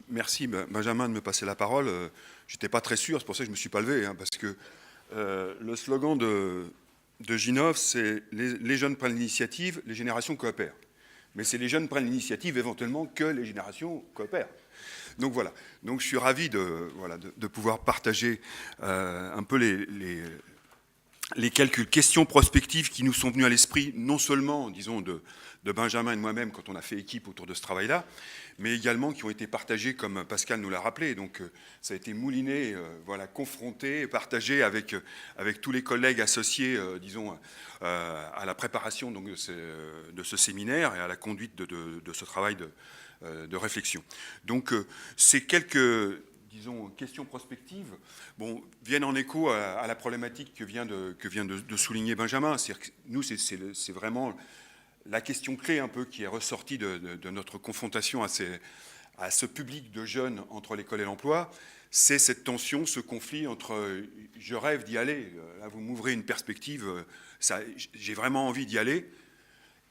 Merci Benjamin de me passer la parole. Je n'étais pas très sûr, c'est pour ça que je ne me suis pas levé, parce que le slogan de Ginov, c'est « Les jeunes prennent l'initiative, les générations coopèrent ». Mais si les jeunes prennent l'initiative, éventuellement, que les générations coopèrent. Donc voilà. Donc je suis ravi de pouvoir partager un peu les quelques questions prospectives qui nous sont venues à l'esprit, non seulement, disons, de Benjamin et de moi-même quand on a fait équipe autour de ce travail-là, mais également qui ont été partagées, comme Pascal nous l'a rappelé. Donc ça a été mouliné, confronté, partagé avec tous les collègues associés, disons, à la préparation donc, de ce séminaire et à la conduite de ce travail de réflexion. Donc ces quelques, disons, questions prospectives viennent en écho à la problématique que vient de souligner Benjamin. C'est-à-dire que nous, c'est vraiment la question clé un peu qui est ressortie de notre confrontation à ce public de jeunes entre l'école et l'emploi. C'est cette tension, ce conflit entre « je rêve d'y aller », là vous m'ouvrez une perspective, j'ai vraiment envie d'y aller,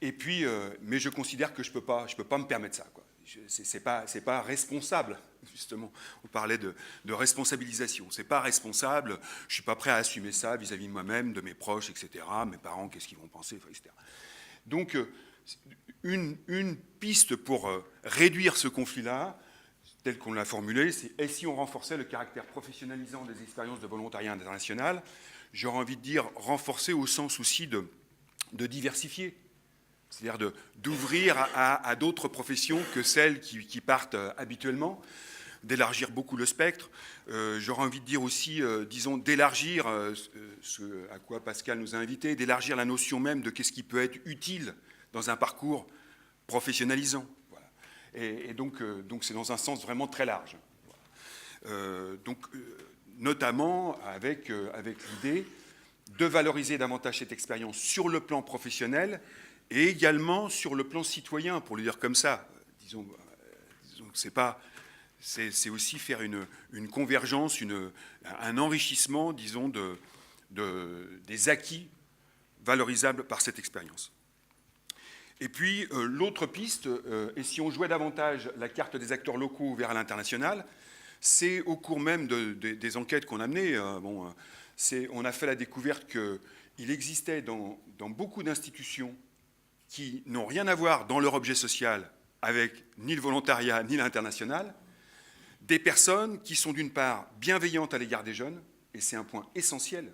et puis, mais je considère que je peux pas me permettre ça, quoi. C'est pas responsable, justement. On parlait de responsabilisation. C'est pas responsable. Je suis pas prêt à assumer ça vis-à-vis de moi-même, de mes proches, etc. Mes parents, qu'est-ce qu'ils vont penser, etc. Donc, une piste pour réduire ce conflit-là, tel qu'on l'a formulé, c'est et si on renforçait le caractère professionnalisant des expériences de volontariat international, j'aurais envie de dire renforcer au sens aussi de diversifier. C'est-à-dire d'ouvrir à d'autres professions que celles qui partent habituellement, d'élargir beaucoup le spectre. J'aurais envie de dire aussi, disons, d'élargir ce à quoi Pascal nous a invités, d'élargir la notion même de qu'est-ce qui peut être utile dans un parcours professionnalisant. Voilà. Et donc c'est dans un sens vraiment très large. Voilà. Notamment avec l'idée de valoriser davantage cette expérience sur le plan professionnel et également sur le plan citoyen, pour le dire comme ça. Disons c'est aussi faire une convergence, un enrichissement, disons, des acquis valorisables par cette expérience. Et puis, l'autre piste, et si on jouait davantage la carte des acteurs locaux vers l'international, c'est au cours même des enquêtes qu'on a menées, on a fait la découverte qu'il existait dans beaucoup d'institutions qui n'ont rien à voir dans leur objet social avec ni le volontariat ni l'international, des personnes qui sont d'une part bienveillantes à l'égard des jeunes, et c'est un point essentiel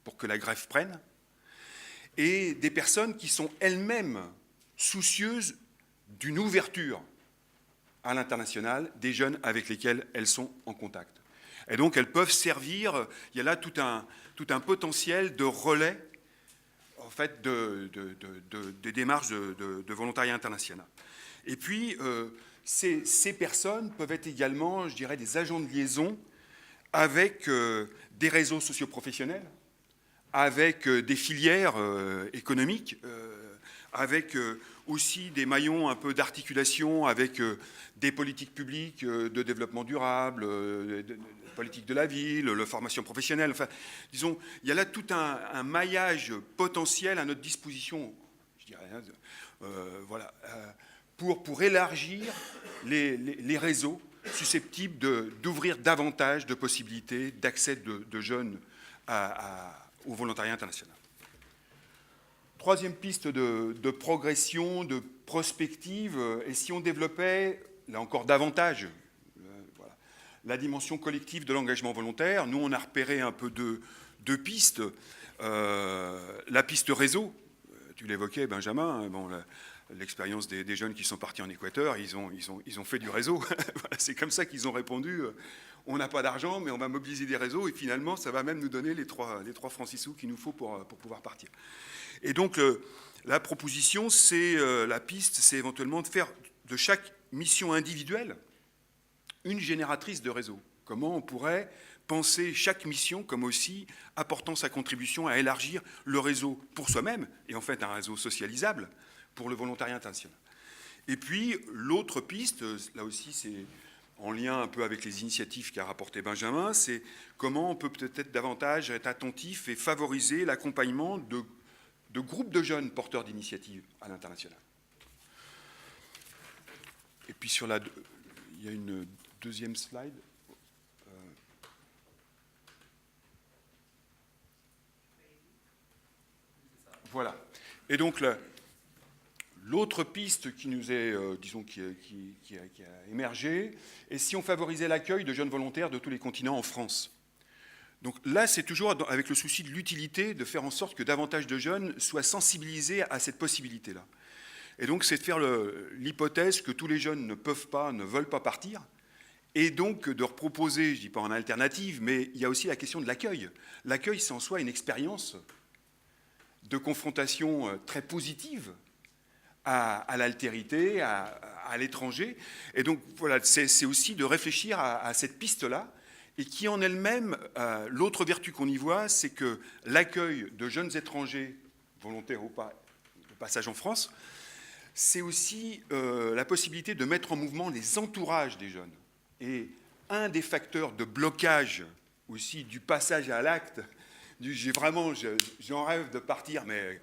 pour que la greffe prenne, et des personnes qui sont elles-mêmes soucieuses d'une ouverture à l'international des jeunes avec lesquels elles sont en contact. Et donc elles peuvent servir, il y a là tout un potentiel de relais en fait, des démarches de volontariat international. Et puis, ces personnes peuvent être également, je dirais, des agents de liaison avec des réseaux socioprofessionnels, avec des filières économiques, avec aussi des maillons un peu d'articulation avec des politiques publiques de développement durable, politique de la ville, la formation professionnelle. Enfin, disons, il y a là tout un maillage potentiel à notre disposition, je dirais, pour élargir les réseaux susceptibles d'ouvrir davantage de possibilités d'accès de jeunes au volontariat international. Troisième piste de progression, de prospective, et si on développait, là encore davantage, la dimension collective de l'engagement volontaire, nous on a repéré un peu deux pistes. La piste réseau, tu l'évoquais Benjamin, l'expérience des jeunes qui sont partis en Équateur, ils ont fait du réseau. Voilà, c'est comme ça qu'ils ont répondu. On n'a pas d'argent, mais on va mobiliser des réseaux, et finalement, ça va même nous donner les 3 francs 6 sous qu'il nous faut pour pouvoir partir. Et donc, la proposition, la piste, c'est éventuellement de faire de chaque mission individuelle une génératrice de réseau. Comment on pourrait penser chaque mission comme aussi apportant sa contribution à élargir le réseau pour soi-même, et en fait un réseau socialisable pour le volontariat international. Et puis, l'autre piste, là aussi c'est en lien un peu avec les initiatives qu'a rapporté Benjamin, c'est comment on peut peut-être davantage être attentif et favoriser l'accompagnement de groupes de jeunes porteurs d'initiatives à l'international. Et puis il y a une deuxième slide. Voilà. Et donc L'autre piste qui nous est, disons, qui a émergé, est si on favorisait l'accueil de jeunes volontaires de tous les continents en France. Donc là, c'est toujours avec le souci de l'utilité de faire en sorte que davantage de jeunes soient sensibilisés à cette possibilité-là. Et donc, c'est de faire l'hypothèse que tous les jeunes ne peuvent pas, ne veulent pas partir, et donc de leur proposer, je ne dis pas en alternative, mais il y a aussi la question de l'accueil. L'accueil, c'est en soi une expérience de confrontation très positive à l'altérité, à l'étranger. Et donc, voilà, c'est aussi de réfléchir à cette piste-là, et qui en elle-même, l'autre vertu qu'on y voit, c'est que l'accueil de jeunes étrangers, volontaires ou pas, de passage en France, c'est aussi la possibilité de mettre en mouvement les entourages des jeunes. Et un des facteurs de blocage aussi du passage à l'acte, j'en rêve de partir, mais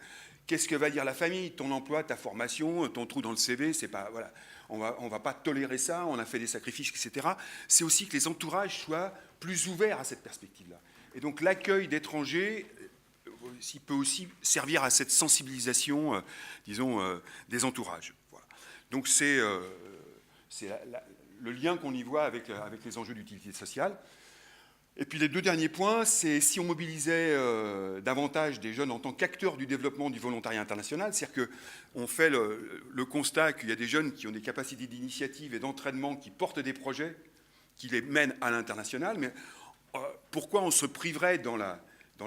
qu'est-ce que va dire la famille? Ton emploi, ta formation, ton trou dans le CV, c'est pas, voilà, on va pas tolérer ça, on a fait des sacrifices, etc. C'est aussi que les entourages soient plus ouverts à cette perspective-là. Et donc l'accueil d'étrangers peut aussi servir à cette sensibilisation, disons, des entourages. Voilà. Donc c'est le lien qu'on y voit avec les enjeux d'utilité sociale. Et puis les deux derniers points, c'est si on mobilisait davantage des jeunes en tant qu'acteurs du développement du volontariat international, c'est-à-dire qu'on fait le constat qu'il y a des jeunes qui ont des capacités d'initiative et d'entraînement, qui portent des projets, qui les mènent à l'international, mais pourquoi on se priverait dans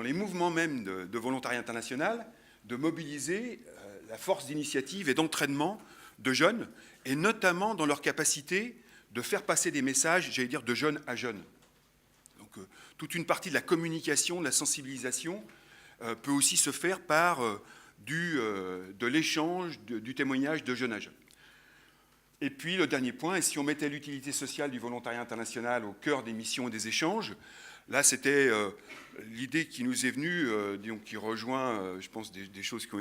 les mouvements même de volontariat international de mobiliser la force d'initiative et d'entraînement de jeunes, et notamment dans leur capacité de faire passer des messages, j'allais dire, de jeunes à jeunes. Toute une partie de la communication, de la sensibilisation peut aussi se faire par de l'échange, du témoignage de jeunes à jeunes. Et puis le dernier point, et si on mettait l'utilité sociale du volontariat international au cœur des missions et des échanges, là c'était l'idée qui nous est venue, qui rejoint, je pense, des choses qui ont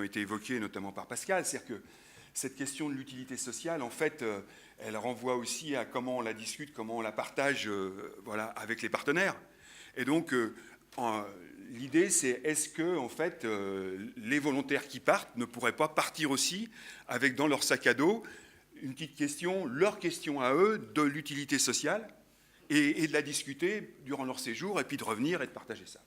été évoquées notamment par Pascal, c'est-à-dire que cette question de l'utilité sociale, en fait, elle renvoie aussi à comment on la discute, comment on la partage voilà, avec les partenaires. Et donc, l'idée, c'est est-ce que, en fait, les volontaires qui partent ne pourraient pas partir aussi avec dans leur sac à dos une petite question, leur question à eux de l'utilité sociale, et de la discuter durant leur séjour, et puis de revenir et de partager ça.